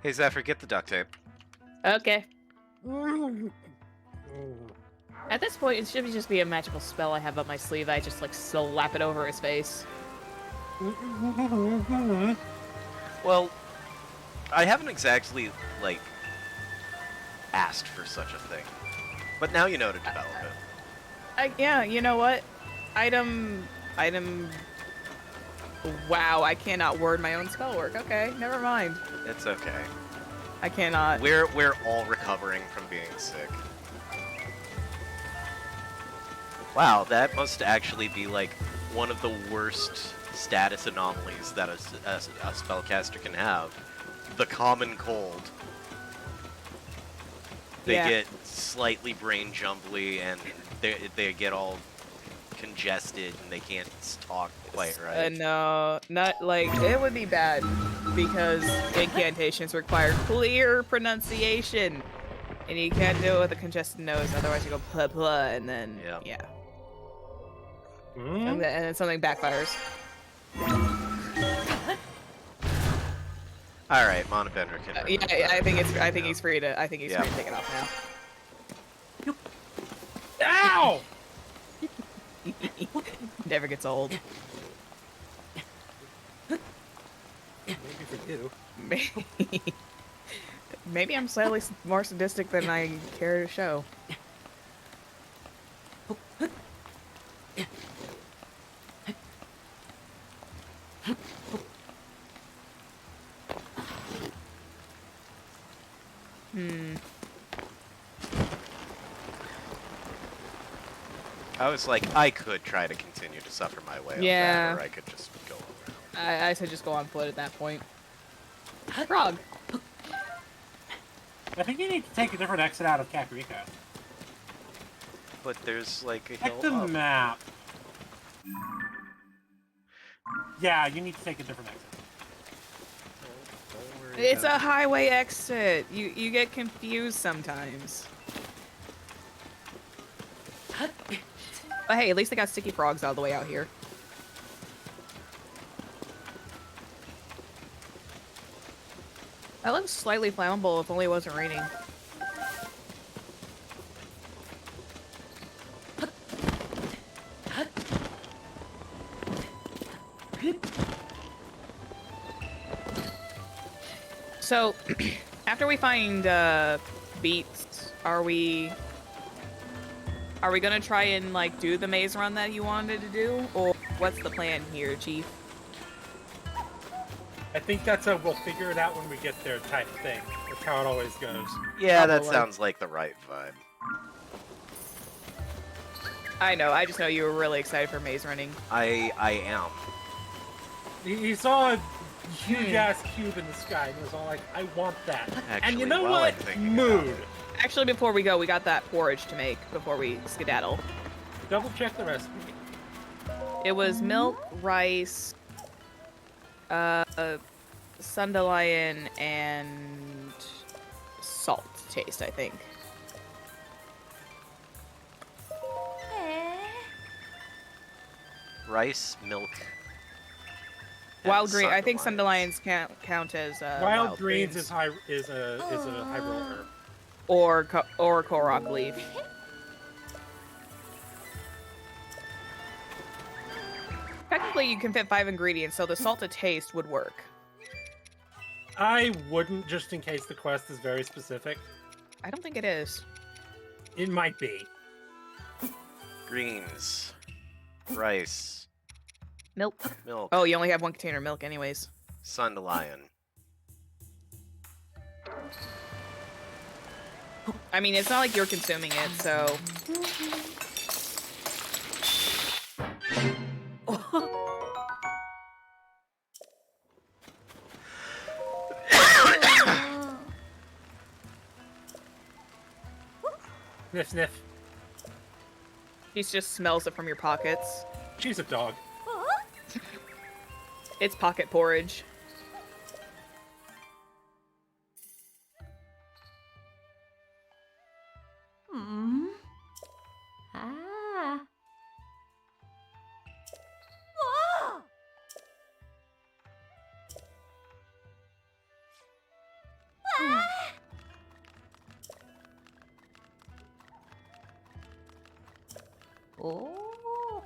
Hey, Zephyr, get the duct tape. Okay. At this point, it should just be a magical spell I have up my sleeve. I just, like, slap it over his face. Well, I haven't exactly, like, asked for such a thing. But now you know to develop it. Yeah, you know what? Item... Wow, I cannot word my own spell work. Okay, never mind. It's okay. I cannot. We're all recovering from being sick. Wow, that must actually be, like, one of the worst status anomalies that a spellcaster can have. The common cold. They get slightly brain jumbly, and they get all congested, and they can't talk quite right. No, not, like, it would be bad, because incantations require clear pronunciation, and you can't do it with a congested nose, otherwise you go blah blah, and then, yeah. And then something backfires. All right, Monobender can. Yeah, I think he's free to. I think he's free to take it off now. Ow! Never gets old. Maybe for you. Maybe I'm slightly more sadistic than I care to show. I was like, I could try to continue to suffer my way up that, or I could just go around. I said just go on foot at that point. Frog! I think you need to take a different exit out of Kakariko. But there's like a Check hill the up. map. Yeah, you need to take a different exit. It's a highway exit. You get confused sometimes. But hey, at least they got sticky frogs all the way out here. That looks slightly flammable if only it wasn't raining. So, after we find beets, are we gonna try and like do the maze run that you wanted to do, or what's the plan here, Chief? I think that's a we'll figure it out when we get there type thing. That's how it always goes. Yeah, that sounds like the right vibe. I know. I just know you were really excited for maze running. I am. He saw a huge-ass cube in the sky and he was all like, I want that. Actually, and you know while what? I'm thinking Mood. about it. Actually, before we go, we got that porridge to make before we skedaddle. Double check the recipe. It was milk, rice, Sundelion, and salt taste, I think. Rice, milk. Wild green. I think Sundelions can't count as wild greens is a Hyrule herb. Or Korok leaf. Technically, you can fit 5 ingredients, so the salted taste would work. I wouldn't, just in case the quest is very specific. I don't think it is. It might be. Greens. Rice. Milk. Milk. Oh, you only have 1 container of milk anyways. Sundelion. I mean, it's not like you're consuming it, so... Sniff, sniff. He just smells it from your pockets. She's a dog. It's pocket porridge. Oh.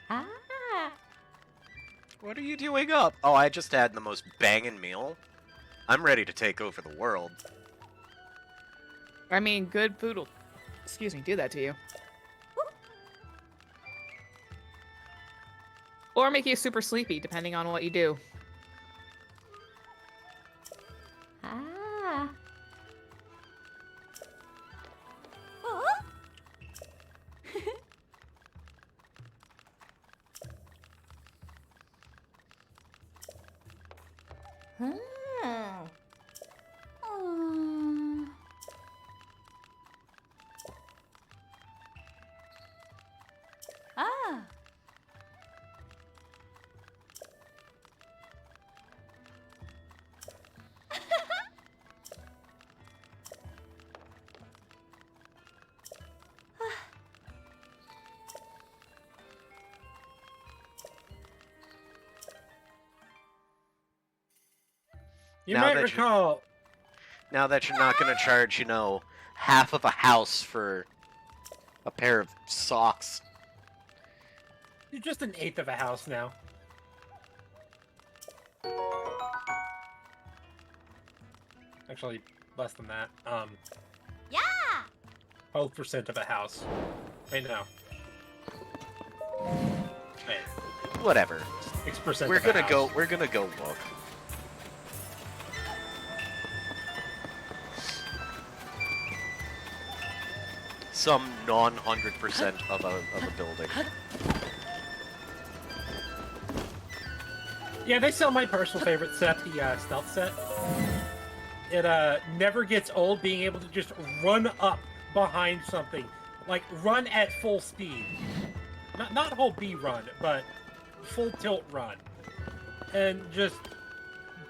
Ah. What are you doing up? Oh, I just had the most banging meal. I'm ready to take over the world. I mean, good food will, excuse me, do that to you. Or make you super sleepy, depending on what you do. Ah. Hmm. Oh. Ah. You Now might that you- recall. Now that you're not gonna charge, you know, half of a house for a pair of socks. You're just an eighth of a house now. Actually, less than that. Yeah. 12% of a house. Right now. Wait, Whatever. 6% We're of a gonna house. go. We're gonna go look. Some non-100% of a building. Yeah, they sell my personal favorite set, the stealth set. It never gets old being able to just run up behind something. Like, run at full speed. Not whole B run, but full tilt run. And just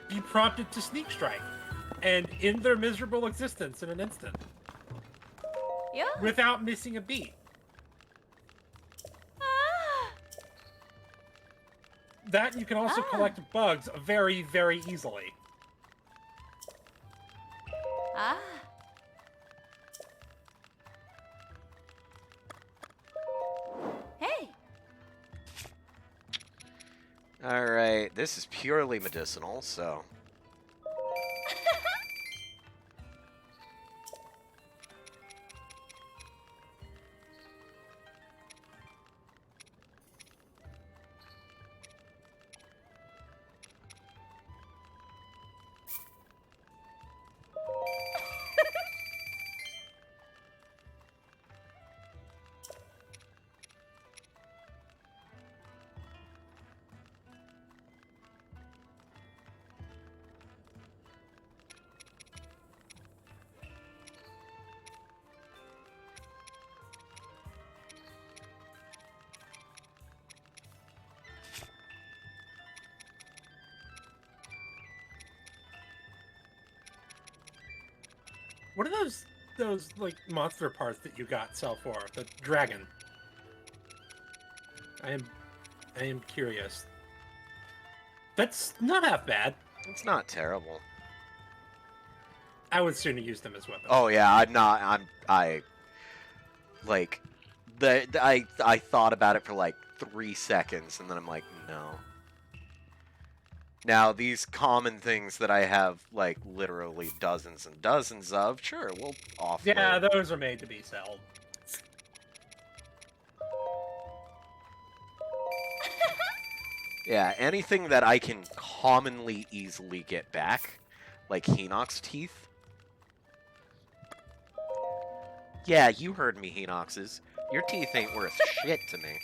be prompted to sneak strike. And end their miserable existence in an instant. Yeah. Without missing a beat. Ah. That, you can also Ah. collect bugs very, very easily. Ah. Hey. Alright, this is purely medicinal, so... What are those like monster parts that you got sell for? The dragon. I am curious. That's not half bad. It's not terrible. I would sooner use them as weapons. Oh yeah, like, I thought about it for like 3 seconds, and then I'm like, no. Now, these common things that I have, like, literally dozens and dozens of, sure, we'll offload. Yeah, those are made to be sold. Yeah, anything that I can commonly easily get back, like Hinox teeth. Yeah, you heard me, Hinoxes. Your teeth ain't worth shit to me.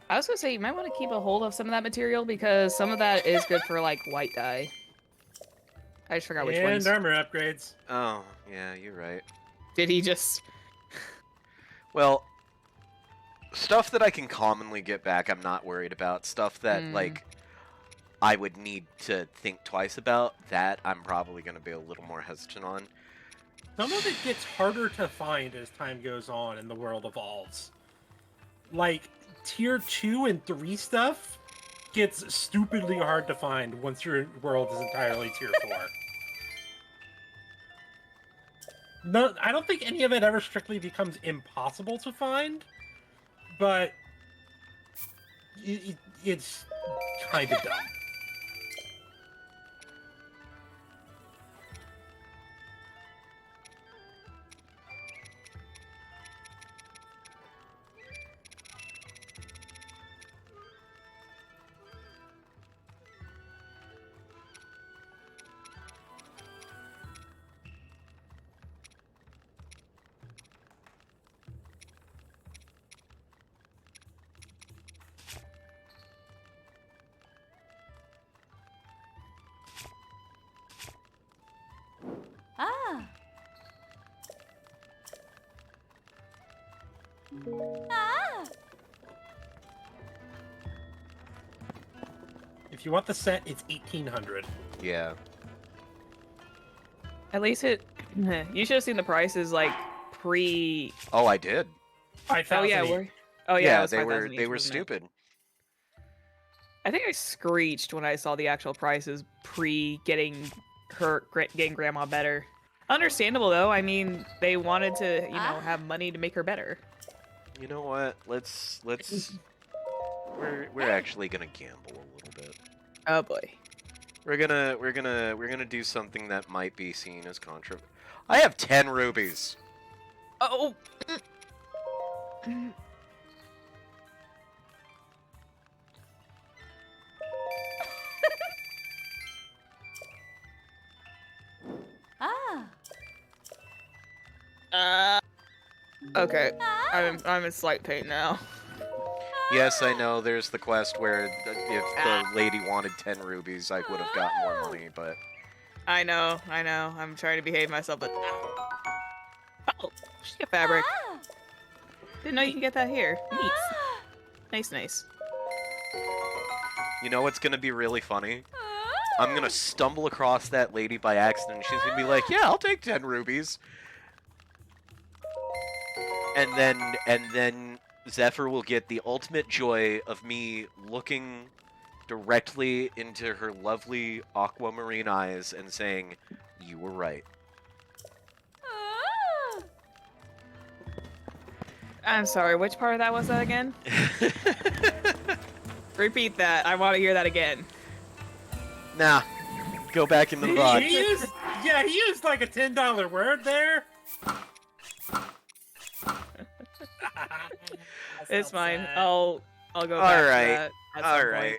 I was gonna say, you might want to keep a hold of some of that material, because some of that is good for, like, white dye. I just forgot which And ones. armor upgrades. Oh, yeah, you're right. Did he just... Well, stuff that I can commonly get back, I'm not worried about. Stuff that, like, I would need to think twice about, that I'm probably going to be a little more hesitant on. Some of it gets harder to find as time goes on and the world evolves. Like, tier 2 and 3 stuff gets stupidly hard to find once your world is entirely tier 4. No, I don't think any of it ever strictly becomes impossible to find, but it's kind of dumb. Ah. Ah. If you want the set, it's 1800. Yeah. At least it. You should have seen the prices like pre. Oh, I did. 5,000 Oh yeah, each. we're. Oh yeah, it was they 5,000 were each, they were wasn't it? stupid. I think I screeched when I saw the actual prices pre getting getting grandma better. Understandable though. I mean, they wanted to, have money to make her better. You know what? Let's we're actually gonna gamble a little bit. Oh boy. We're gonna do something that might be seen as controversial. I have 10 rubies. Oh. Ah. Okay. I'm in slight pain now. Yes, I know there's the quest where if the lady wanted 10 rubies, I would have gotten more money, but... I know. I'm trying to behave myself, but oh, she fabric. Ah. Didn't know you can get that here. Neat. Ah. Nice. You know what's gonna be really funny? Ah. I'm gonna stumble across that lady by accident, and she's gonna be like, yeah, I'll take 10 rubies. And then Zephyr will get the ultimate joy of me looking directly into her lovely aquamarine eyes and saying, you were right. Ah. I'm sorry. Which part of that was that again? Repeat that. I want to hear that again. Nah, go back into the box. He used like a $10 word there. It's so fine. sad. I'll go All back right. to that at some All point. right.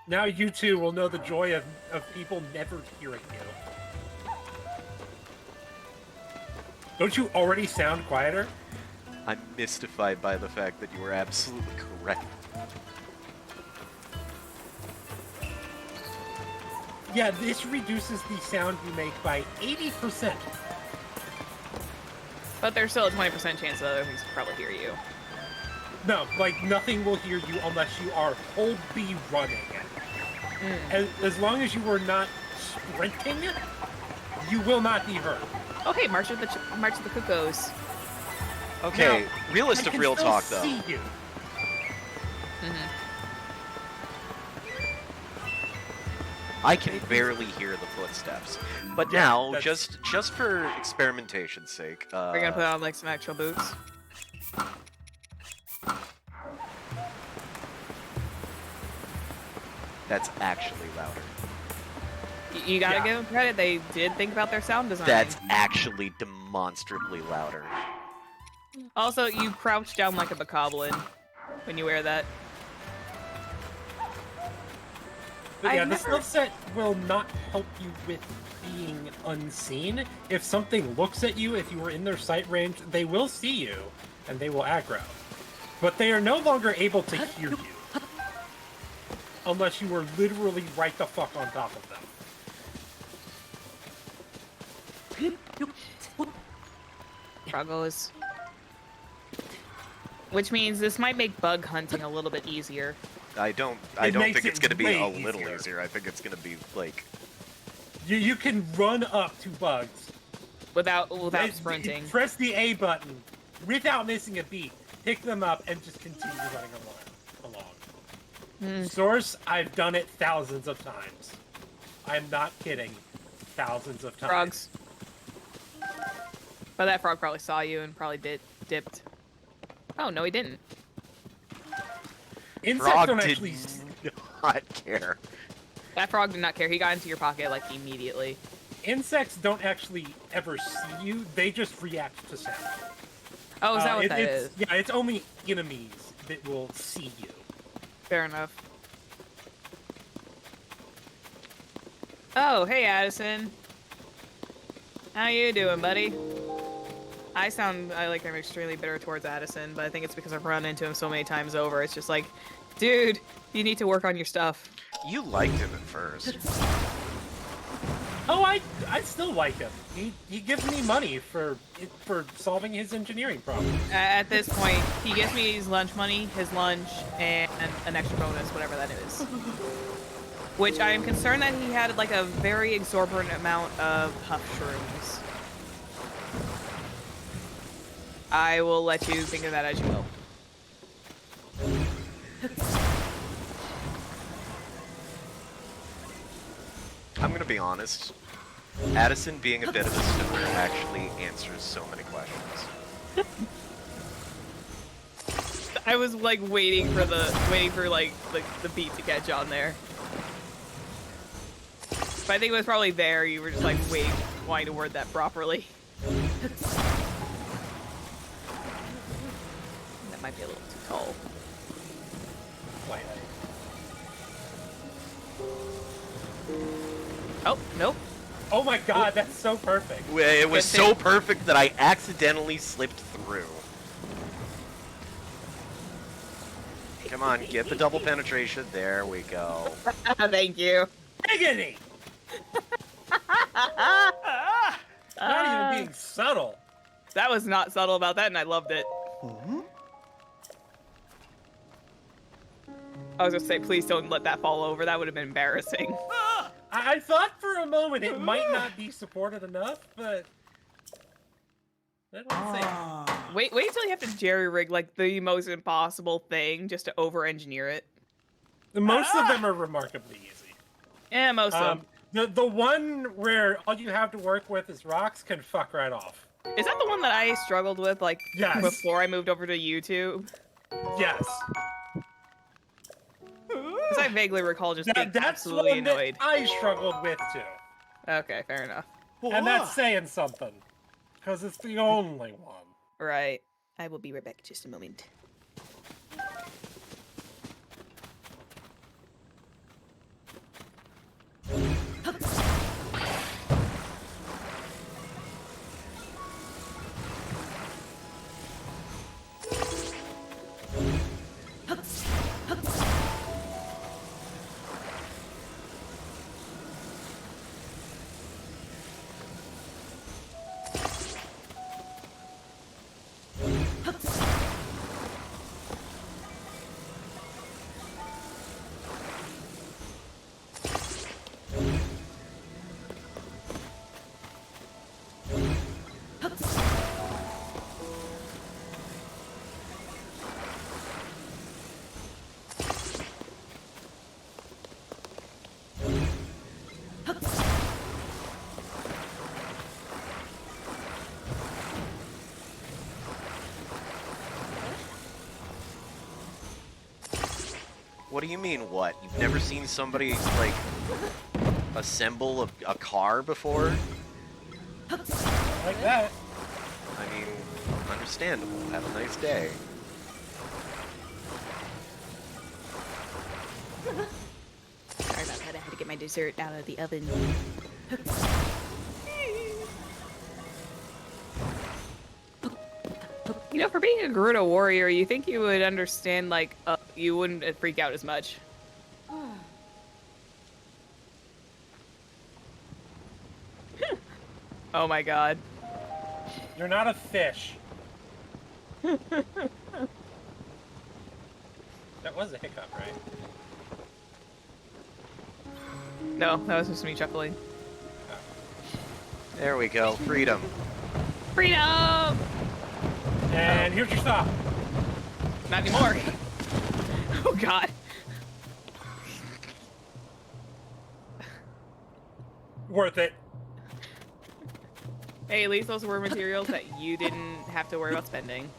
Now you two will know the joy of people never hearing you. Don't you already sound quieter? I'm mystified by the fact that you were absolutely correct. Yeah, this reduces the sound you make by 80%. But there's still a 20% chance that other things will probably hear you. No, like nothing will hear you unless you are whole B running. As long as you are not sprinting, you will not be heard. Okay, March of the Cuckoos. Okay, Now, realist I of can real still talk, though. see you. I can barely hear the footsteps. But now, that's- just for experimentation's sake, We're gonna put on like some actual boots. that's actually louder. You gotta Yeah. give them credit. They did think about their sound design. That's actually demonstrably louder. Also, you crouch down like a bokoblin when you wear that. But yeah, I've the never- stealth set will not help you with being unseen. If something looks at you, if you were in their sight range, they will see you, and they will aggro. But they are no longer able to hear you. Unless you were literally right the fuck on top of them. Struggles. Which means this might make bug hunting a little bit easier. I don't It makes think it it's gonna be way a little easier. easier. I think it's gonna be like You can run up to bugs. Without sprinting. Press the A button without missing a beat. Pick them up and just continue running along. Source, I've done it thousands of times. I'm not kidding. Thousands of times. Frogs. But that frog probably saw you and probably dipped. Oh, no, he didn't. Insects Frog don't did actually... not care. That frog did not care. He got into your pocket, like, immediately. Insects don't actually ever see you. They just react to sound. Oh, is that what that it's, is? Yeah, it's only enemies that will see you. Fair enough. Oh, hey, Addison. How you doing, buddy? I like I'm extremely bitter towards Addison, but I think it's because I've run into him so many times over. It's just like, dude, you need to work on your stuff. You liked him at first. Oh, I still like him. He gives me money for solving his engineering problem. At this point, he gives me his lunch money, his lunch, and an extra bonus, whatever that is. Which I am concerned that he had like a very exorbitant amount of huff shrooms. I will let you think of that as you will. I'm gonna be honest. Addison being a bit of a stoner actually answers so many questions. I was like waiting for like the beat to catch on there. But I think it was probably there. You were just like waiting, wanting to word that properly. That might be a little too tall. Why? Oh, nope. Oh my god, that's so perfect. It was so perfect that I accidentally slipped through. Come on, get the double penetration. There we go. Thank you. Diggity! Not even being subtle. That was not subtle about that, and I loved it. I was gonna say, please don't let that fall over. That would have been embarrassing. I thought for a moment it might not be supported enough, but I don't say. Wait till you have to jerry-rig like the most impossible thing just to over-engineer it. Most of them are remarkably easy. Yeah, most of them. The one where all you have to work with is rocks can fuck right off. Is that the one that I struggled with, like, Yes. before I moved over to YouTube? Yes. Because I vaguely recall just being That's absolutely one annoyed. that I struggled with too. Okay, fair enough. And that's saying something. Because it's the only one. Right. I will be right back in just a moment. What do you mean, what? You've never seen somebody, like, assemble a car before? Like that. I mean, understandable. Have a nice day. Sorry about that. I had to get my dessert out of the oven. You know, for being a Gerudo warrior, you think you would understand, like, you wouldn't freak out as much. Oh my god. You're not a fish. That was a hiccup, right? No, that was just me chuckling. There we go. Freedom. Freedom! And here's your stop. Not anymore. Oh god. Worth it. Hey, at least those were materials that you didn't have to worry about spending.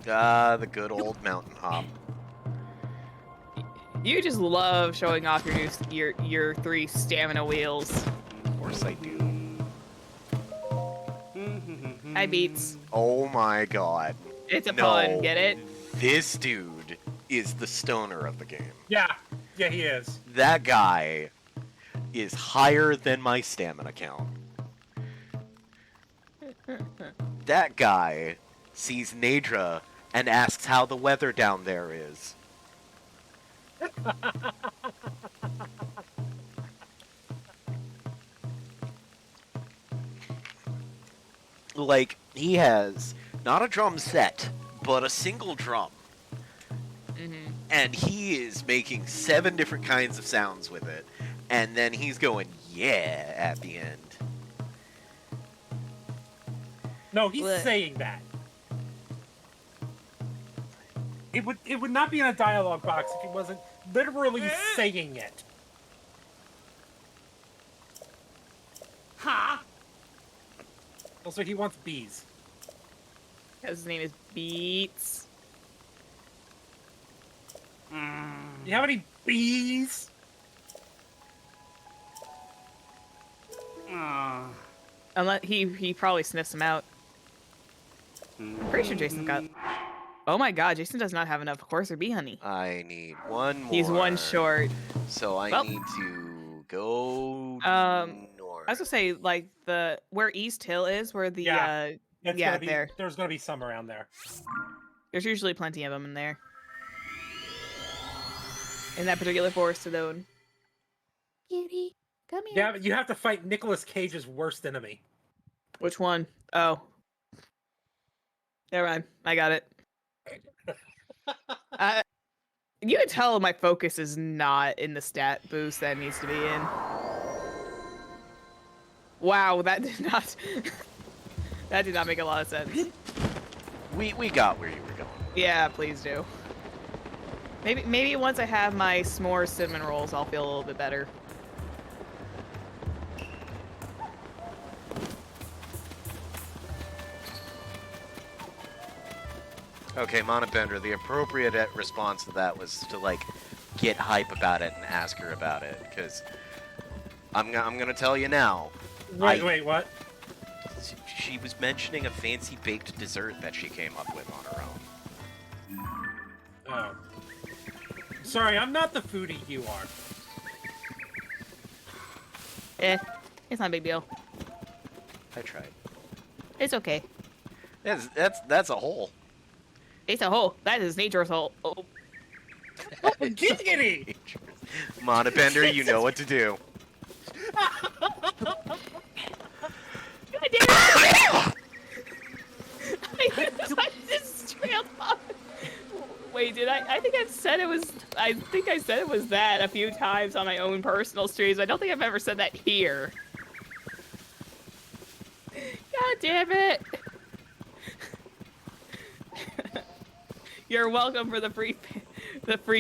Ah, the good old mountain hop. You just love showing off your 3 stamina wheels. Of course I do. Hi, Beats. Oh my god. It's a No. pun, get it? This dude is the stoner of the game. Yeah. Yeah, he is. That guy is higher than my stamina count. That guy sees Nadra and asks how the weather down there is. Like, he has not a drum set, but a single drum. Mm-hmm. And he is making 7 different kinds of sounds with it. And then he's going, yeah, at the end. No, he's What? saying that. It would not be in a dialogue box if he wasn't literally saying it. Ha! Also, he wants bees. His name is Beats. You have any bees? Unless he probably sniffs them out. Pretty sure Jason got. Oh my god, Jason does not have enough horse or bee honey. I need one more. He's 1 short. So I Well. need to go north. I was gonna say, like, where East Hill is, where the Yeah. It's Yeah, gonna be, there. There's gonna be some around there. there's usually plenty of them in there. In that particular forest zone. Cutie, come here. Yeah, but you have to fight Nicolas Cage's worst enemy. Which one? Oh. Never mind. I got it. You can tell my focus is not in the stat boost that it needs to be in. Wow, that did not that did not make a lot of sense. We got where you were going. Yeah, please do. Maybe once I have my s'more cinnamon rolls, I'll feel a little bit better. Okay, Mana Bender, the appropriate response to that was to, like, get hype about it and ask her about it, because I'm gonna tell you now. Wait, what? She was mentioning a fancy baked dessert that she came up with on her own. Oh. Sorry, I'm not the foodie you are. It's not a big deal. I tried. It's okay. That's a hole. It's a hole. That is nature's hole. Oh. Giggity! Mana Bender, you know what to do. God damn it! I just trailed off. Wait, did I? I think I've said it was. I think I said it was that a few times on my own personal streams. I don't think I've ever said that here. God damn it! You're welcome for the free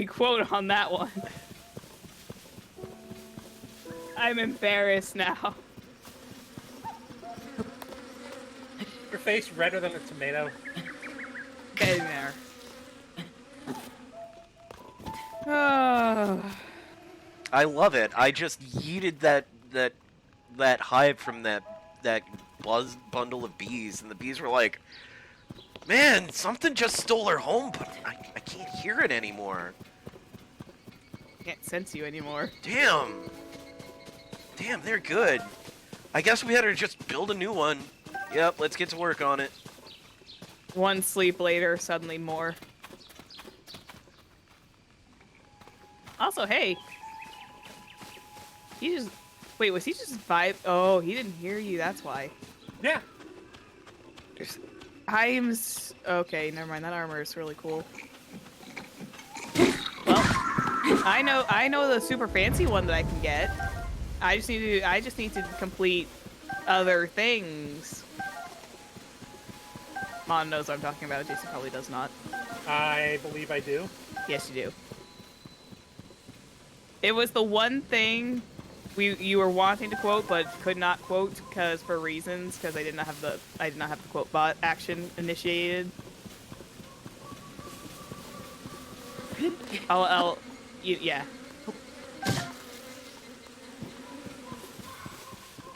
quote on that one. I'm embarrassed now. Your face redder than a tomato. Get in there. Oh. I love it. I just yeeted that hive from that bundle of bees, and the bees were like, "Man, something just stole her home, but I can't hear it anymore." Can't sense you anymore. Damn, they're good. I guess we had to just build a new one. Yep, let's get to work on it. One sleep later, suddenly more. Also, hey. He just... Wait, was he just vibe? Oh, he didn't hear you, that's why. Yeah. Okay, never mind, that armor is really cool. Well, I know the super fancy one that I can get. I just need to complete other things. Mon knows what I'm talking about. Jason probably does not. I believe I do. Yes, you do. It was the one thing you were wanting to quote but could not quote because I did not have the quote bot action initiated. Yeah.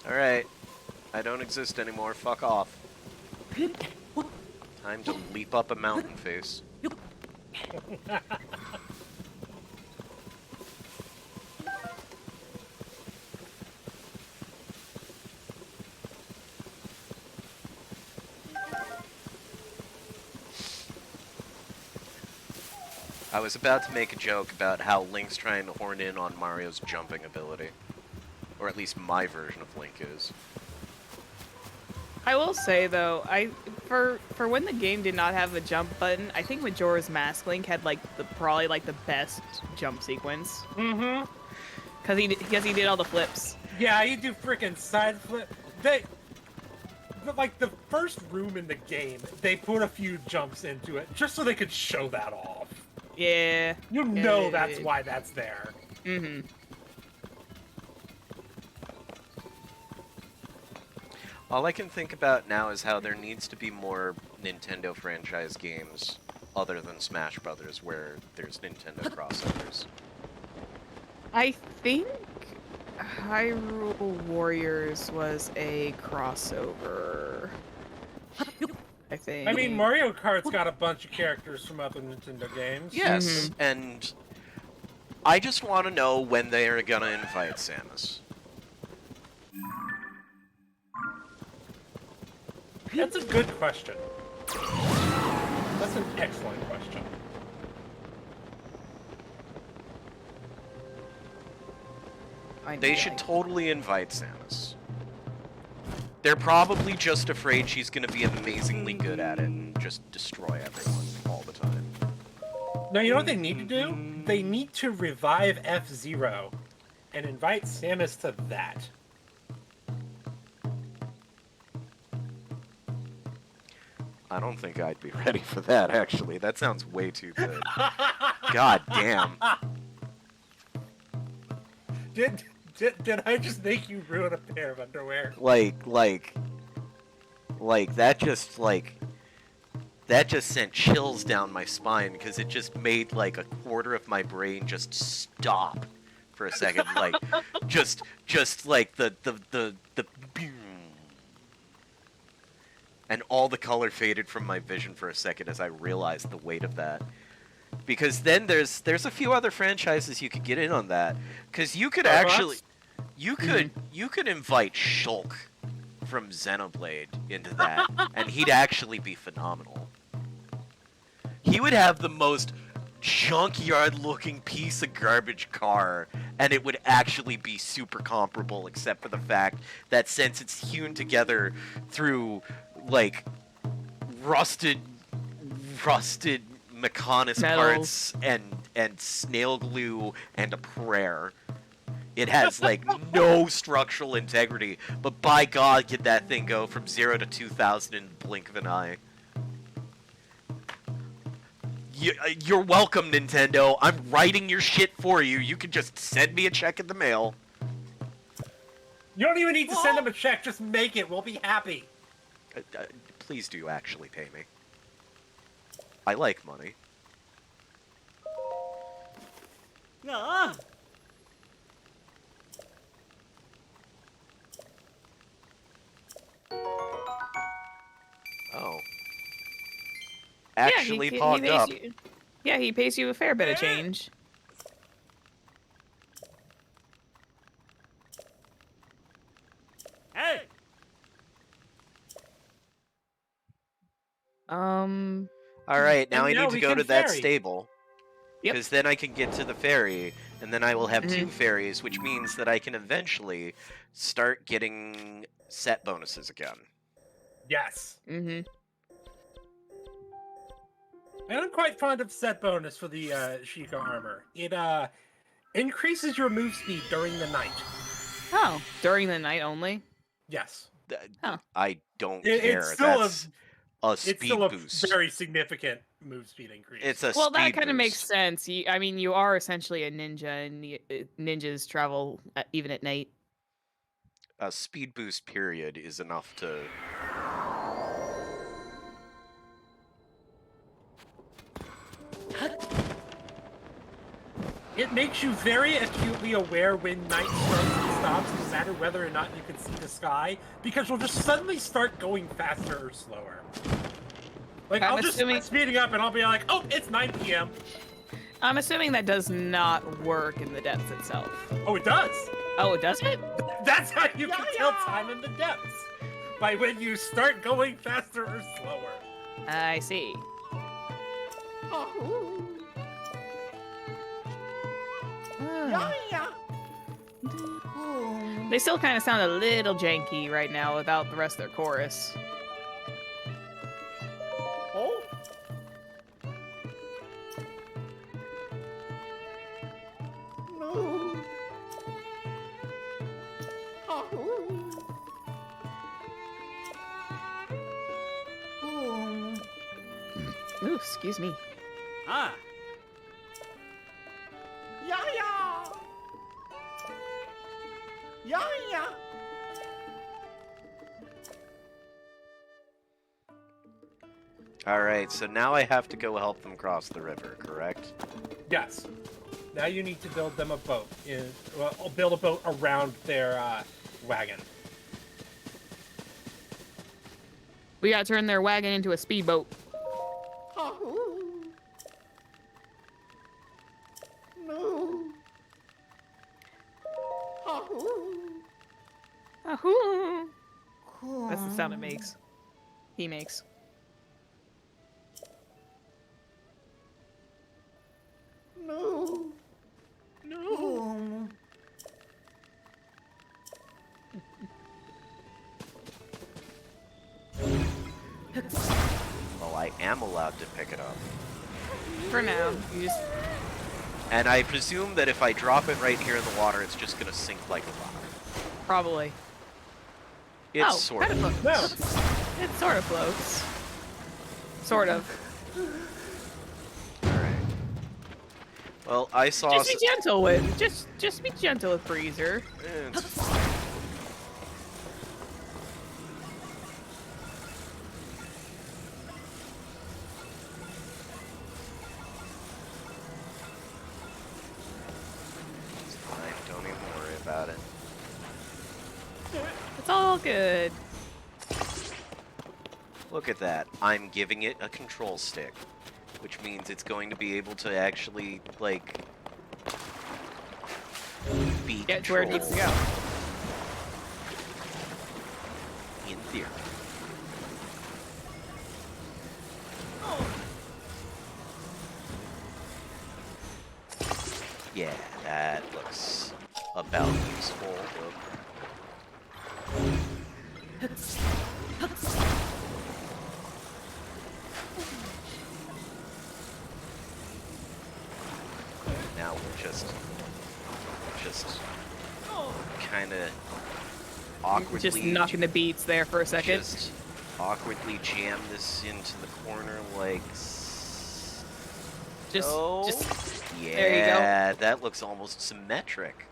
Alright. I don't exist anymore. Fuck off. Time to leap up a mountain face. I was about to make a joke about how Link's trying to horn in on Mario's jumping ability. Or at least my version of Link is. I will say though, for when the game did not have a jump button, I think Majora's Mask Link had probably the best jump sequence. Mm-hmm. Because he did all the flips. Yeah, you do freaking side flip. Like the first room in the game, they put a few jumps into it just so they could show that off. Yeah. You know that's why that's there. Mm-hmm. All I can think about now is how there needs to be more Nintendo franchise games other than Smash Brothers where there's Nintendo crossovers. I think Hyrule Warriors was a crossover. I think. I mean, Mario Kart's got a bunch of characters from other Nintendo games. Yes, and I just want to know when they are gonna invite Samus. That's a good question. That's an excellent question. They should totally invite Samus. They're probably just afraid she's going to be amazingly good at it and just destroy everyone all the time. No, you know what they need to do? They need to revive F-Zero and invite Samus to that. I don't think I'd be ready for that, actually. That sounds way too good. God damn. Did I just make you ruin a pair of underwear? That just sent chills down my spine because it just made like a quarter of my brain just stop for a second, like just like the and all the color faded from my vision for a second as I realized the weight of that. Because then there's a few other franchises you could get in on that. Because you could actually you could invite Shulk from Xenoblade into that, and he'd actually be phenomenal. He would have the most junkyard-looking piece of garbage car, and it would actually be super comparable, except for the fact that since it's hewn together through like rusted Mechonis parts and snail glue and a prayer. It has like no structural integrity, but by God, can that thing go from 0 to 2,000 in the blink of an eye. You're welcome, Nintendo. I'm writing your shit for you. You can just send me a check in the mail. You don't even need to send them a check. Just make it. We'll be happy. Please do actually pay me. I like money. Ah. Oh. Actually pogged up. Yeah, he pays you a fair bit of change. Hey. Alright, now I now need to we go can to that ferry. stable. Yep. Because then I can get to the ferry, and then I will have 2 ferries, which means that I can eventually start getting set bonuses again. Yes. Mm-hmm. I'm quite fond of set bonus for the Sheikah armor. It increases your move speed during the night. Oh, during the night only? Yes. Huh. I don't It's care. still That's a It's speed still a boost. very significant move speed increase. It's a Well, that speed kind of makes boost. sense. I mean, you are essentially a ninja, and ninjas travel even at night. A speed boost period is enough to. It makes you very acutely aware when night starts and stops, no matter whether or not you can see the sky, because you'll just suddenly start going faster or slower. Like, I'm I'll just assuming- start speeding up and I'll be like, oh, it's 9 p.m. I'm assuming that does not work in the depths itself. Oh, it does! Oh, does it? That's how you can tell time in the depths! By when you start going faster or slower. I see. They still kind of sound a little janky right now without the rest of their chorus. Oh. No. Ooh, excuse me. Ah. Yeah, yeah. Yeah, yeah. All right, so now I have to go help them cross the river, correct? Yes. Now you need to build them a boat. Build a boat around their wagon. We gotta turn their wagon into a speedboat. No. Ahoo! That's the sound it makes. He makes. No. No. Well, I am allowed to pick it up. For now, you just And I presume that if I drop it right here in the water, it's just gonna sink like a rock. probably. It's Oh, sort kind of. No. It sort of floats. Sort of. Alright. Well, I saw. Just be gentle with. Just be gentle with Breezer. It's fine. It's fine. Don't even worry about it. It's all good. Look at that. I'm giving it a control stick, which means it's going to be able to actually, like, be Get to where it needs to go. controlled. In theory. Yeah, that looks about useful. Now we're just kind of awkwardly Just knocking the beats there for a second. just awkwardly jam this into the corner like Just, so. Yeah, there you go. that looks almost symmetric.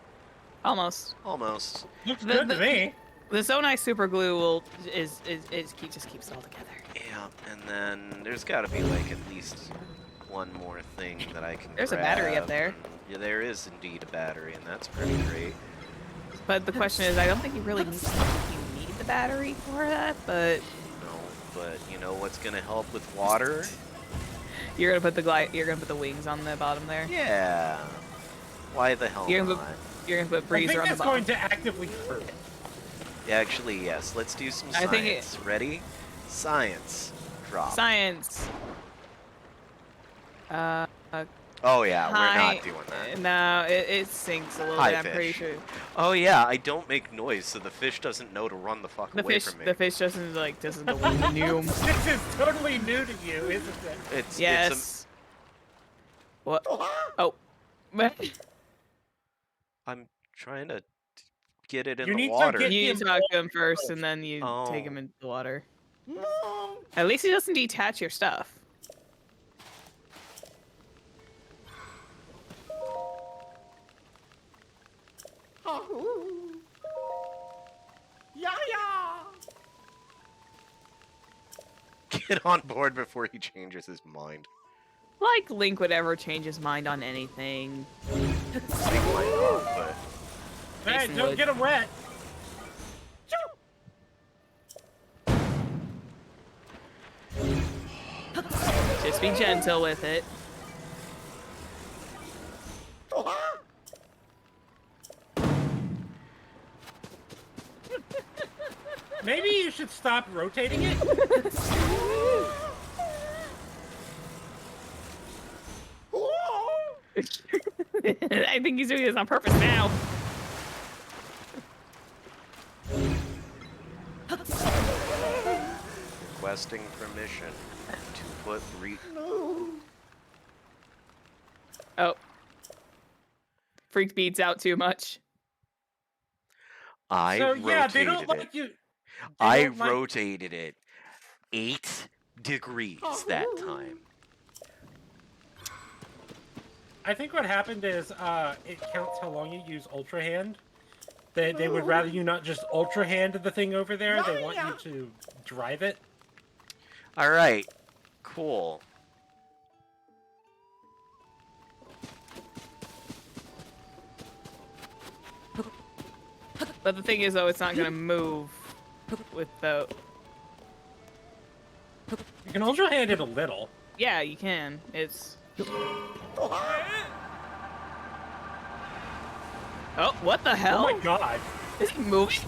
Almost. Almost. Looks The- good the- to me. The So Nice Super Glue will just keeps it all together. Yeah, and then there's got to be like at least one more thing that I can There's a battery up grab. there. Yeah, there is indeed a battery, and that's pretty great. But the question is, I don't think you really need the battery for that. But No, but you know what's gonna help with water? you're gonna put the wings on the bottom there. Yeah. Why the hell You're not? gonna you're gonna put I Breezer think on the that's bottom. going to actively hurt it. Actually, yes. Let's do some I science. think it- Ready? Science. Drop. Science. Oh yeah, we're Hi- not doing that. No, it sinks a little Hi, bit. I'm pretty fish. sure. Oh yeah, I don't make noise, so the fish doesn't know to run the fuck The away fish, from me. the fish doesn't believe in you. This is totally new to you, isn't it? It's Yes. What? Oh. I'm trying to get it in You the need to water? get- You him talk to him water first, first. and then you take him Oh. into the water. No. At least he doesn't detach your stuff. Oh. Yeah. Get on board before he changes his mind. Like Link would ever change his mind on anything. Link might not, but Hey, Jason don't would. get him wet. Just be gentle with it. Maybe you should stop rotating it. I think he's doing this on purpose now. requesting permission to put Oh. Freak beats out too much. I So rotated yeah, they don't it. like you. They I don't like- rotated it 8 degrees that time. I think what happened is it counts how long you use Ultra Hand. They would rather you not just Ultra Hand the thing over there. They want you to drive it. All right, cool. But the thing is, though, it's not gonna move with the. You can Ultra Hand it a little. Yeah, you can. It's. Oh, what the hell? Oh my god. Is he moving?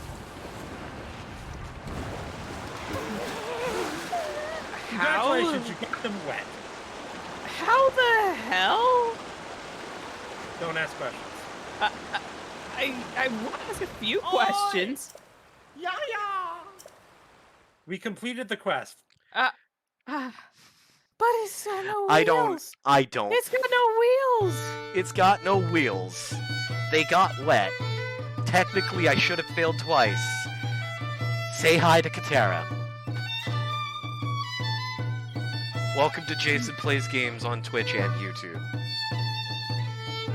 How? Congratulations, you got them wet. How the hell? Don't ask questions. I want to ask a few questions. Yeah. We completed the quest. But it's got no wheels. I don't. It's got no wheels. It's got no wheels. They got wet. Technically, I should have failed twice. Say hi to Katara. Welcome to Jason Plays Games on Twitch and YouTube.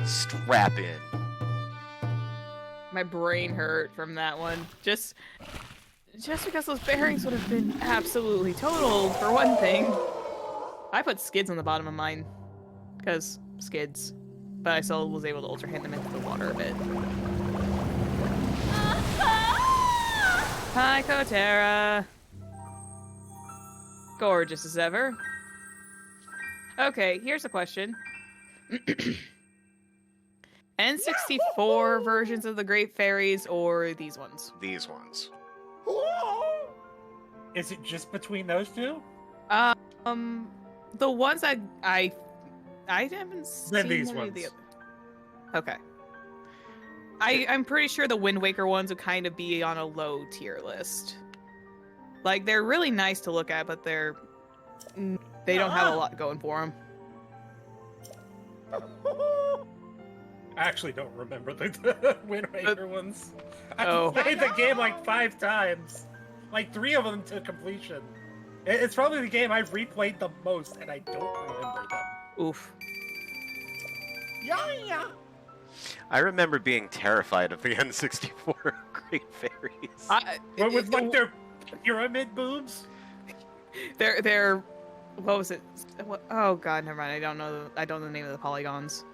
Strap in. My brain hurt from that one. Just because those bearings would have been absolutely totaled, for one thing. I put skids on the bottom of mine. Because skids. But I still was able to Ultra Hand them into the water a bit. Hi, Kotera. Gorgeous as ever. Okay, here's a question. N64 versions of the Great Fairies or these ones? These ones. Is it just between those two? The ones I haven't seen these any of the ones. other. Okay. I'm pretty sure the Wind Waker ones would kind of be on a low tier list. Like, they're really nice to look at, but they don't have a lot going for them. I actually don't remember the Wind Waker ones. I've Oh. played the game like 5 times. Like 3 of them to completion. It's probably the game I've replayed the most, and I don't remember them. Oof. Yeah. I remember being terrified of the N64 Great Fairies. What with like their pyramid boobs? They're what was it? Oh god, never mind. I don't know the name of the polygons.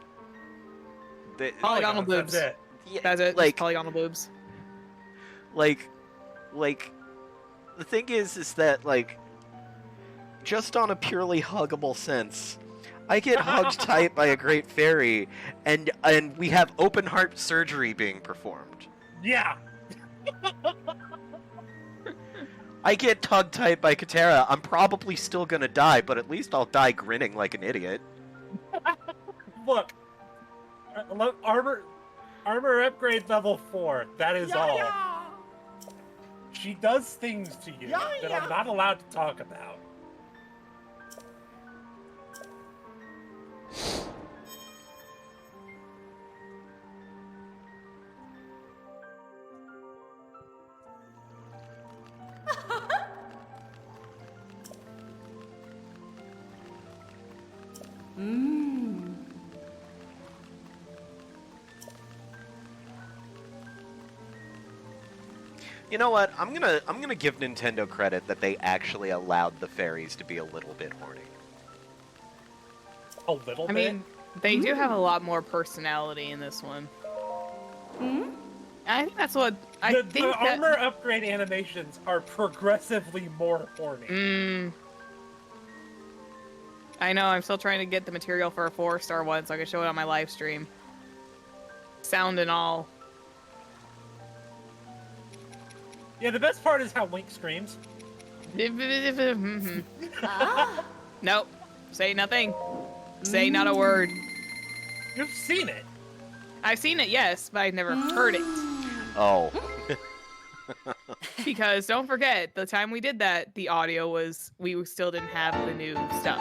Polygonal boobs. That's it. Yeah, That's it. like, Just polygonal boobs. like, the thing is that, like, just on a purely huggable sense, I get hugged tight by a great fairy, and we have open heart surgery being performed. Yeah. I get tugged tight by Katara. I'm probably still gonna die, but at least I'll die grinning like an idiot. Look, armor upgrade level 4. That is all. She does things to you that I'm not allowed to talk about. You know what? I'm gonna give Nintendo credit that they actually allowed the fairies to be a little bit horny. A little I bit. mean, they do have a lot more personality in this one. I think that's what I the think that. armor upgrade animations are progressively more horny. I know. I'm still trying to get the material for a 4-star one so I can show it on my live stream. Sound and all. Yeah, the best part is how Link screams. Nope. Say nothing. Say not a word. You've seen it. I've seen it, yes, but I've never heard it. Oh. Because don't forget, the time we did that, the audio was we still didn't have the new stuff.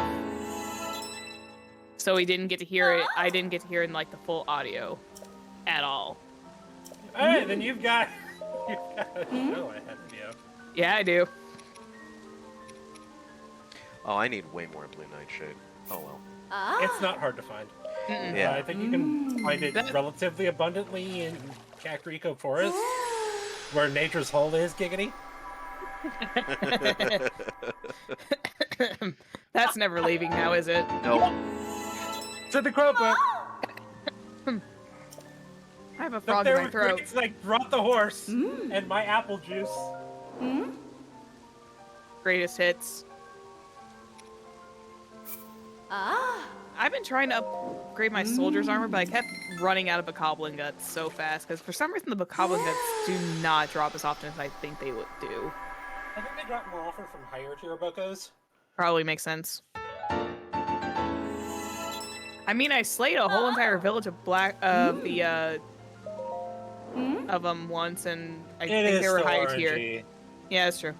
So we didn't get to hear it. I didn't get to hear it in like the full audio at all. Alright, then you've got a show ahead of you. Yeah, I do. Oh, I need way more Blue Nightshade. Oh well. It's not hard to find. Yeah. I think you can find it relatively abundantly in Kakariko Forest, where nature's whole is, giggity. That's never leaving now, is it? Nope. To the crow book. I have a Up frog there in my with throat. It's like, brought the horse and my apple juice. Greatest hits. I've been trying to upgrade my soldier's armor, but I kept running out of Bokoblin Guts so fast, because for some reason the Bokoblin Guts do not drop as often as I think they would do. I think they drop more often from higher tier Bokos. Probably makes sense. I mean, I slayed a whole entire village of of them once, and I think they were higher tier. Yeah, that's true.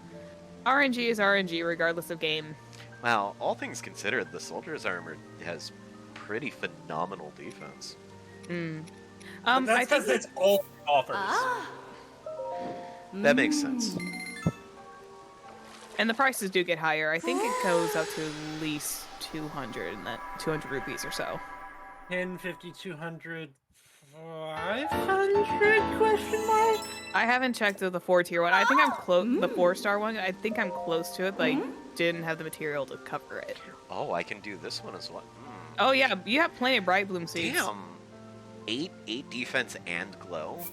RNG is RNG, regardless of game. Wow, all things considered, the soldier's armor has pretty phenomenal defense. That's I because think it's all it offers. That makes sense. and the prices do get higher. I think it goes up to at least 200, and that 200 rupees or so. 10, 50, 200, 500 question mark? I haven't checked the 4-tier one. I think I'm close. The 4-star one. I think I'm close to it, but I didn't have the material to cover it. Oh, I can do this one as well. Oh yeah, you have plenty of bright bloom seeds. Damn. 8 defense and glow.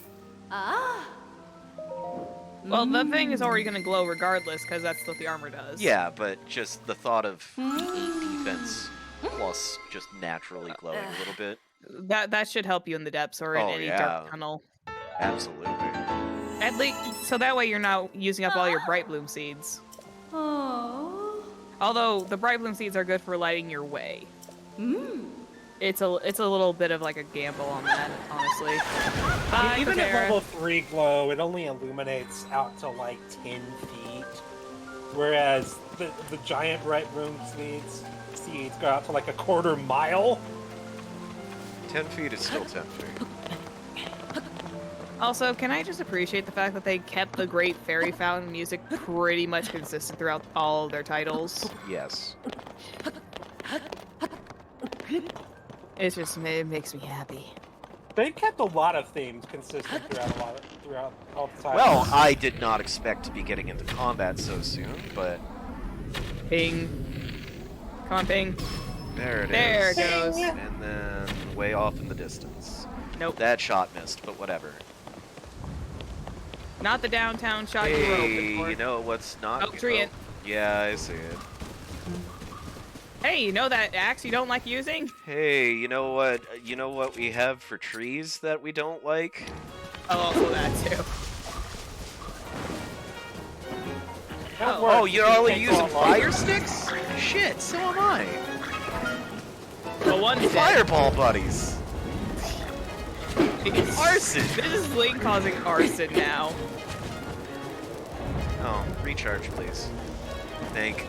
Well, the thing is already gonna glow regardless, because that's what the armor does. Yeah, but just the thought of 8 defense plus just naturally glowing a little bit. That should help you in the depths or in Oh, any yeah. dark tunnel. Absolutely. At least, so that way you're not using up all your bright bloom seeds. Although the bright bloom seeds are good for lighting your way. It's a little bit of like a gamble on that, honestly. Even at level 3 glow, it only illuminates out to like 10 feet. Whereas the giant bright room seeds go out to like a quarter mile. 10 feet is still 10 feet. Also, can I just appreciate the fact that they kept the Great Fairy Fountain music pretty much consistent throughout all of their titles? Yes. It makes me happy. They kept a lot of themes consistent throughout all the time. Well, I did not expect to be getting into combat so soon, but Ping. Come on, Ping. there it is. There it goes. And then way off in the distance. Nope. That shot missed, but whatever. Not the downtown shot you were Hey, hoping for. you know what's not? Oh, Treant. Yeah, I see it. Hey, you know that axe you don't like using? Hey, you know what? You know what we have for trees that we don't like? Oh, also that too. Oh, you're only using fire sticks? Shit, so am I. The one's dead. Fireball buddies. Arson. This is Link causing arson now. Oh, recharge, please. Thank.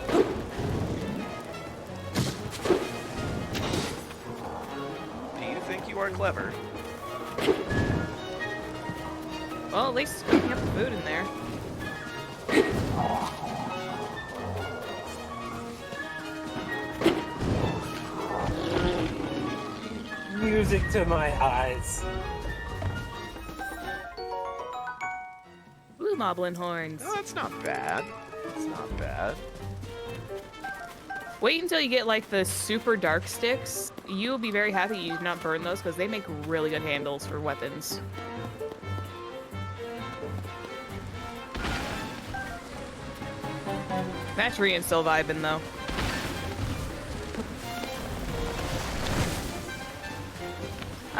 Do you think you are clever? Well, at least it's cooking up the food in there. music to my eyes. Blue moblin horns. No, that's not bad. It's not bad. Wait until you get like the super dark sticks. You'll be very happy you did not burn those because they make really good handles for weapons. That tree is still vibing though.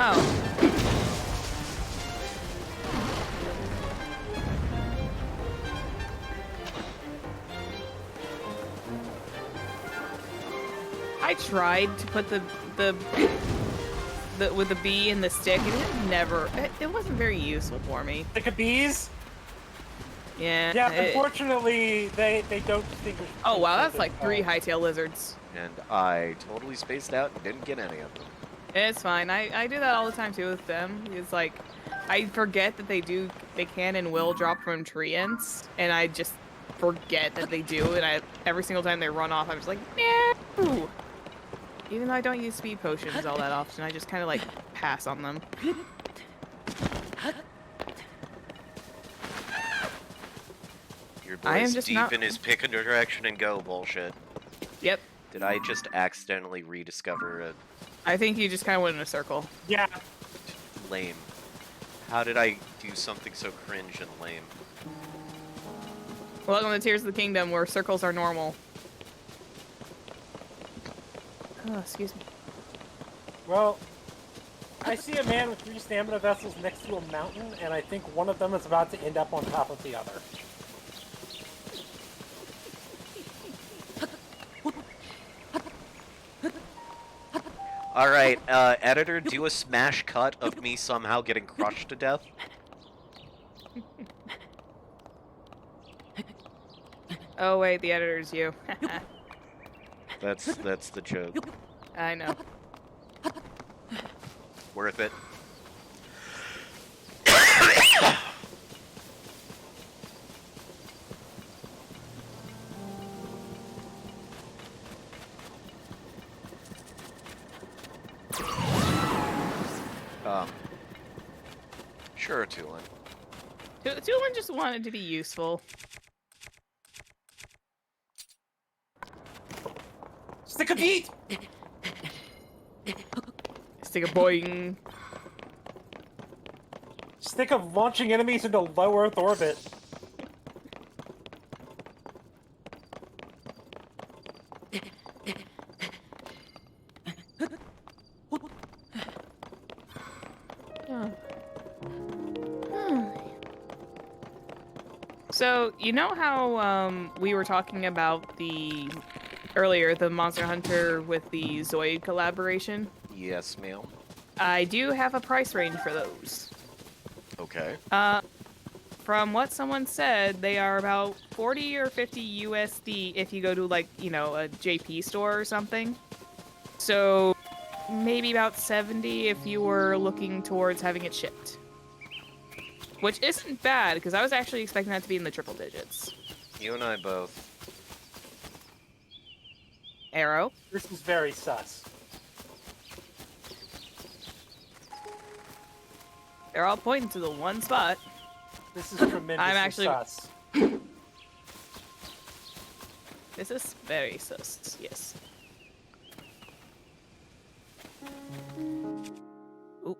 Oh. I tried to put the with the bee in the stick, and it wasn't very useful for me. Stick of bees? Yeah. Yeah, unfortunately, they don't distinguish. Oh wow, that's between like 3 hightail lizards. And I totally spaced out and didn't get any of them. It's fine. I do that all the time too with them. It's like I forget that they can and will drop from tree ends, and I just forget that they do, and every single time they run off, I'm just like, no. Even though I don't use speed potions all that often, I just kind of like pass on them. Your I am boy's just deep not- in his pick a direction and go bullshit. Yep. Did I just accidentally rediscover a I think you just kind of went in a circle. Yeah. lame? How did I do something so cringe and lame? Welcome to Tears of the Kingdom, where circles are normal. Oh, excuse me. Well, I see a man with 3 stamina vessels next to a mountain, and I think one of them is about to end up on top of the other. Alright, editor, do a smash cut of me somehow getting crushed to death. Oh wait, the editor's you. That's the joke. I know. Worth it. Sure, Tulin. Tulin just wanted to be useful. Stick a beat! Stick a boing. Stick of launching enemies into low Earth orbit. So, you know how we were talking about earlier, the Monster Hunter with the Zoid collaboration? Yes, ma'am. I do have a price range for those. Okay. From what someone said, they are about 40 or 50 USD if you go to, like, you know, a JP store or something. So, maybe about 70 if you were looking towards having it shipped. Which isn't bad, because I was actually expecting that to be in the triple digits. You and I both. Arrow? This is very sus. They're all pointing to the one spot. This is tremendously I'm actually- sus. This is very sus, yes. Oop.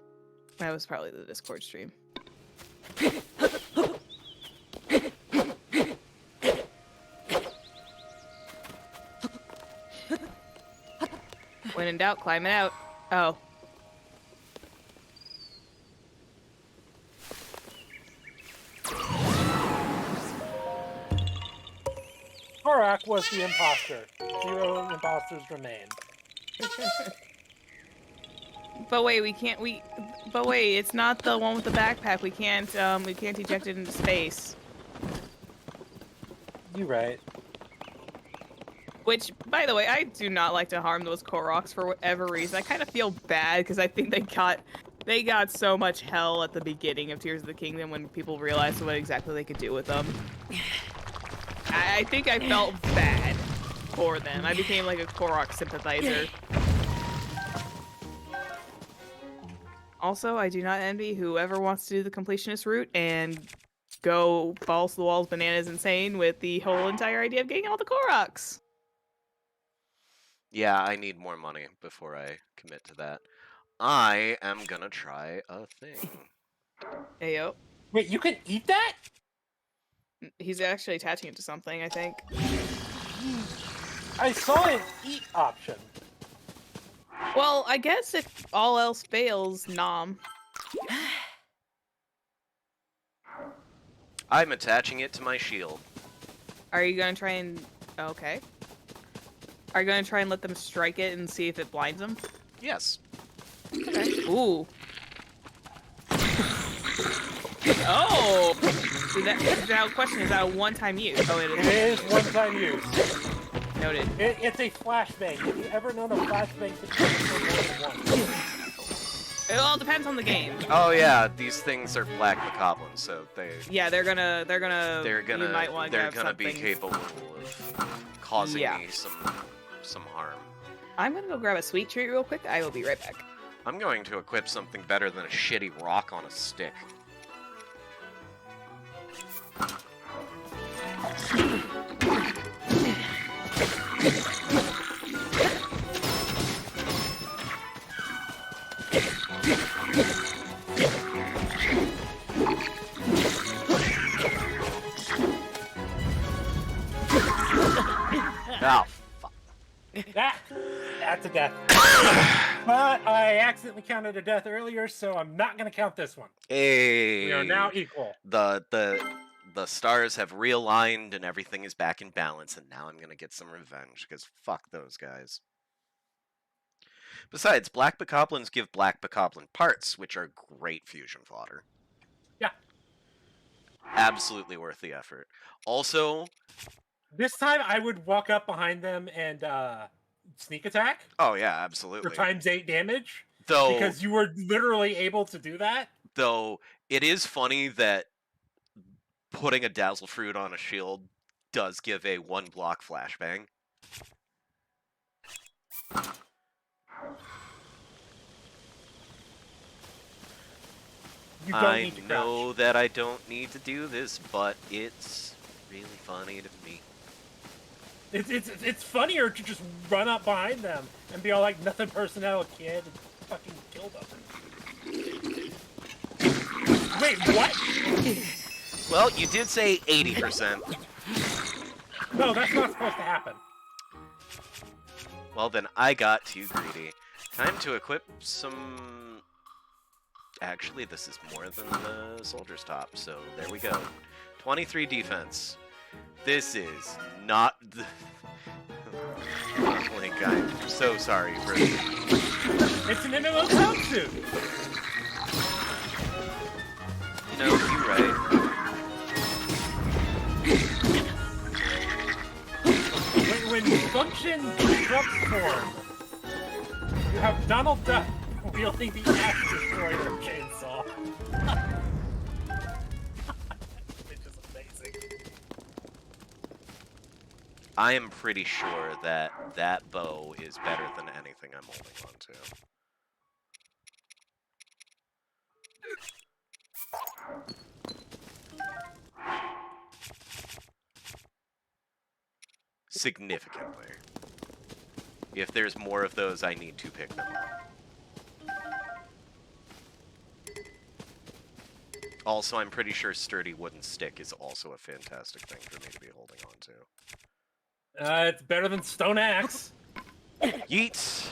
That was probably the Discord stream. When in doubt, climb it out. Oh. Korak was the imposter. 0 imposters remain. But wait, but wait, it's not the one with the backpack. We can't eject it into space. You right. Which, by the way, I do not like to harm those Koroks for whatever reason. I kind of feel bad because I think they got so much hell at the beginning of Tears of the Kingdom when people realized what exactly they could do with them. I think I felt bad for them. I became like a Korok sympathizer. Also, I do not envy whoever wants to do the completionist route and go balls to the walls, bananas insane with the whole entire idea of getting all the Koroks. Yeah, I need more money before I commit to that. I am gonna try a thing. Ayo. Wait, you can eat that? He's actually attaching it to something, I think. I saw an eat option. Well, I guess if all else fails, nom. I'm attaching it to my shield. Are you gonna try and... Okay. Are you gonna try and let them strike it and see if it blinds them? Yes. Okay. Ooh. Oh! So now question, is that a one-time use? Oh, it It is. is one-time use. Noted. It's a flashbang. Have you ever known a flashbang to be more than once? It all depends on the game. Oh yeah, these things are black bokoblins, so Yeah, they're gonna. You might want to they're grab gonna be something. capable of causing Yeah. me some harm. I'm gonna go grab a sweet treat real quick. I will be right back. I'm going to equip something better than a shitty rock on a stick. Oh, fuck. That's a death. But I accidentally counted a death earlier, so I'm not going to count this one. Hey. We are now equal. The stars have realigned and everything is back in balance, and now I'm gonna get some revenge, because fuck those guys. Besides, black bokoblins give black bokoblin parts, which are great fusion fodder. Yeah. Absolutely worth the effort. Also, This time I would walk up behind them and sneak attack oh yeah, for absolutely. ×8 damage. Though, Because you were literally able to do that. though it is funny that putting a dazzle fruit on a shield does give a 1-block flashbang. You don't I need to crouch. know that I don't need to do this, but it's really funny to me. It's funnier to just run up behind them and be all like, nothing personnel, kid, and fucking kill them. Wait, what? Well, you did say 80%. No, that's not supposed to happen. Well, then I got too greedy. Time to equip some... Actually, this is more than the soldier's top, so there we go. 23 defense. This is not the... Link, I'm so sorry for... It's an MMO jumpsuit. You know, you're right. When function disrupts form, you have Donald Duck wielding the axe destroyer chainsaw. Which is amazing. I am pretty sure that that bow is better than anything I'm holding on to. Significantly. If there's more of those, I need to pick them up. Also, I'm pretty sure sturdy wooden stick is also a fantastic thing for me to be holding on to. It's better than stone axe. Yeet!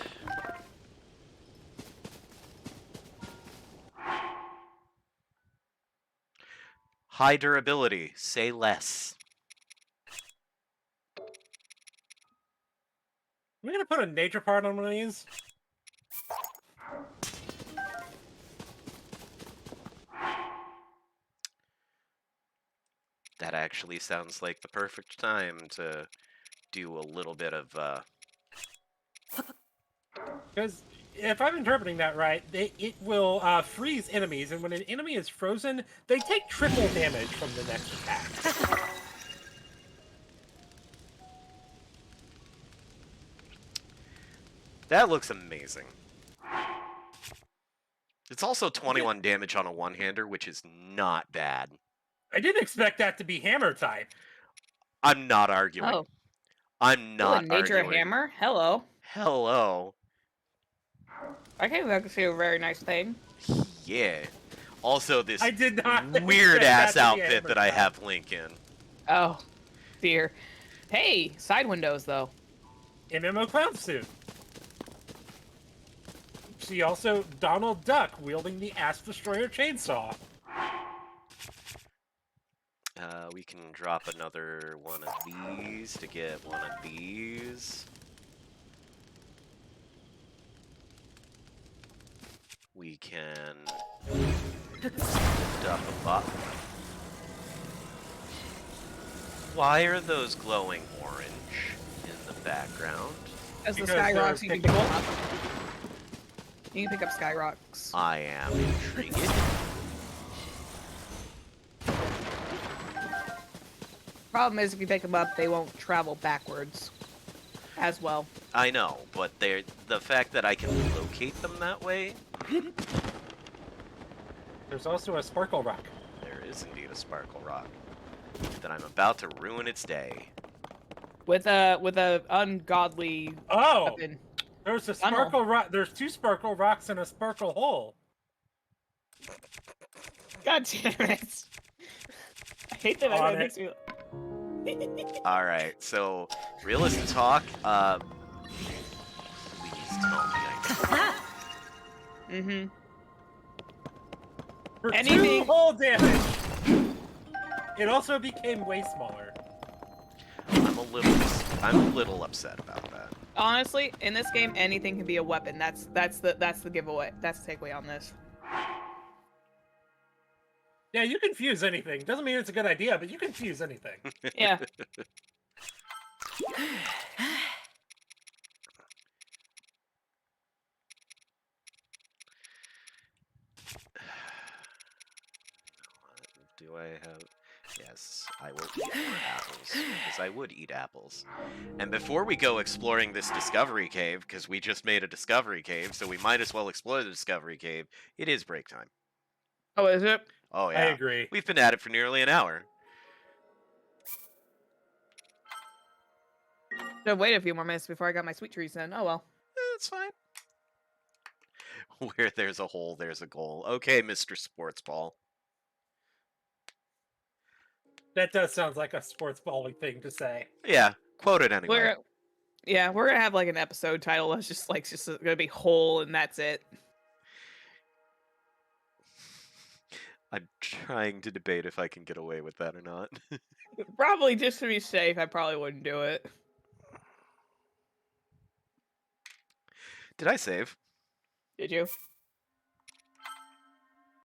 High durability, say less. I'm gonna put a nature part on one of these. That actually sounds like the perfect time to do a little bit of, Because if I'm interpreting that right, it will freeze enemies, and when an enemy is frozen, they take triple damage from the next attack. That looks amazing. It's also 21 damage on a one-hander, which is not bad. I didn't expect that to be hammer type. I'm not arguing. Oh. I'm Ooh, not a nature arguing. hammer? Hello. Hello. I think that could be a very nice thing. Yeah. Also, this I did not weird expect ass that to be a outfit hammer that I type. have Link in. Oh, dear. Hey, side windows, though. MMO clown suit. See also Donald Duck wielding the Ass Destroyer chainsaw. We can drop another one of these to get one of these. We can lift up a buck. Why are those glowing orange in the background? As the Because sky they're rocks, you can pick them up. You can pick up sky rocks. I am intrigued. Problem is, if you pick them up, they won't travel backwards as well. I know, but the fact that I can locate them that way, There's also a sparkle rock. there is indeed a sparkle rock. That I'm about to ruin its day. With a ungodly Oh, weapon. there's a Tunnel. sparkle rock. There's 2 sparkle rocks and a sparkle hole. God damn it! I hate that. On That makes me. Alright, so, realist talk, please tell me I can. Mm-hmm. For 2 Anything- hole damage. It also became way smaller. I'm a little upset about that. Honestly, in this game, anything can be a weapon. That's the giveaway. That's the takeaway on this. Yeah, you can fuse anything. Doesn't mean it's a good idea, but you can fuse anything. Yeah. Do I have... Yes, I will eat more apples, because I would eat apples. And before we go exploring this discovery cave, because we just made a discovery cave, so we might as well explore the discovery cave, it is break time. Oh, is it? Oh, I yeah. agree. We've been at it for nearly an hour. Should wait a few more minutes before I got my sweet trees in. Oh well. It's fine. Where there's a hole, there's a goal. Okay, Mr. Sports Ball. That does sound like a sports balling thing to say. Yeah, quote it anyway. We're gonna have like an episode title that's just gonna be whole and that's it. I'm trying to debate if I can get away with that or not. Probably just to be safe, I probably wouldn't do it. Did I save? Did you?